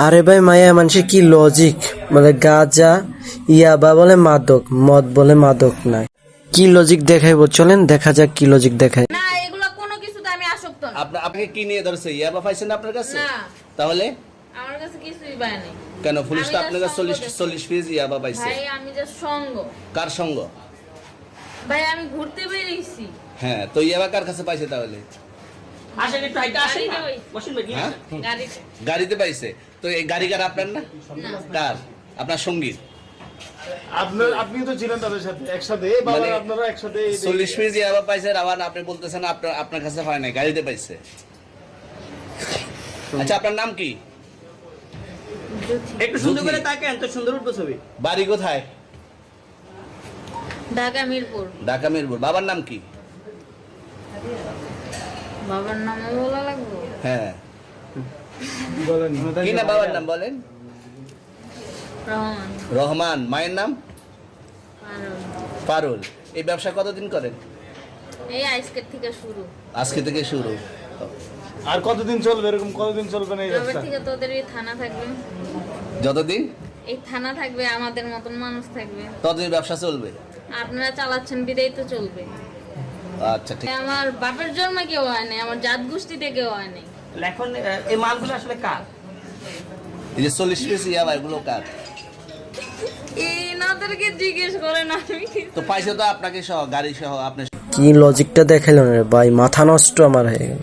আরে ভাই মায়া মানুষের কি লজিক, মানে গাঁজা ইয়াবা বলে মাদক, মদ বলে মাদক নাই। কি লজিক দেখাইবো, চলেন দেখা যাক কি লজিক দেখায়। না এগুলো কোনো কিছুতে আমি আসক্ত না। আপনাকে কি নিয়ে ধরছে? ইয়াবা পাইছেন আপনার কাছে? না তাহলে আমার কাছে কিছুই পায় নাই। কেন পুলিশ তো আমি আপনার কাছে just সঙ্গ 40 পিস ইয়াবা পাইছে? ভাই আমি যে সঙ্গ, কার সঙ্গ? ভাই আমি ঘুরতে বেরিয়েছি। হ্যাঁ, তো ইয়াবা কার কাছে পাইছে তাহলে? আসেন একটু হাইটা আসেন না। গাড়িতে বসেন ভাই নিয়ে হ্যাঁ? আসেন। গাড়িতে গাড়িতে পাইছে। তো এই গাড়ি কার, আপনার না? কার? আপনার সঙ্গীর। আপনি তো ছিলেন তাদের সাথে একসাথে, বাবা মানে আপনারা একসাথে 40 পিস ইয়াবা পাইছে, আবার আপনি বলতেছেন আপনার কাছে হয় নাই, গাড়িতে পাইছে। আচ্ছা, আপনার নাম কি? একটু সুন্দর জ্যোতি। করে তাকান তো সুন্দর উঠবে ছবি। বাড়ি কোথায়? ঢাকা মিরপুর। ঢাকা মিরপুর। বাবার নাম কি? বাবার নামও বলা লাগবে? হ্যাঁ, বলেন কি না বাবার নাম বলেন? রহমান। রহমান। মায়ের নাম? পারুল। পারুল। এই ব্যবসা কতদিন করেন? এই আজকের থেকে শুরু। আজকে থেকে শুরু। আর কতদিন চলবে, এরকম কতদিন চলবে না এই এবার ব্যবসা? থেকে তোদের এই থানা থাকবে, যতদিন এই থানা থাকবে, আমাদের মতন মানুষ থাকবে। ততদিন ব্যবসা চলবে। আপনারা চালাচ্ছেন বিদায় তো চলবে। আচ্ছা, ঠিক। আমার বাপের জন্মে কেউ হয় নাই, আমার জাত গোষ্ঠীতে কেউ হয় নাই। এখন এই মালগুলো আসলে কার? এই যে 40 পিস ইয়াবা, এগুলো কার? এনাদেরকে জিজ্ঞেস করেন, আমি কি তো পাইছে তো আপনাকে সহ, গাড়ি সহ। আপনি কি লজিকটা দেখাইলেন রে ভাই, মাথা নষ্ট আমার হয়ে গেল।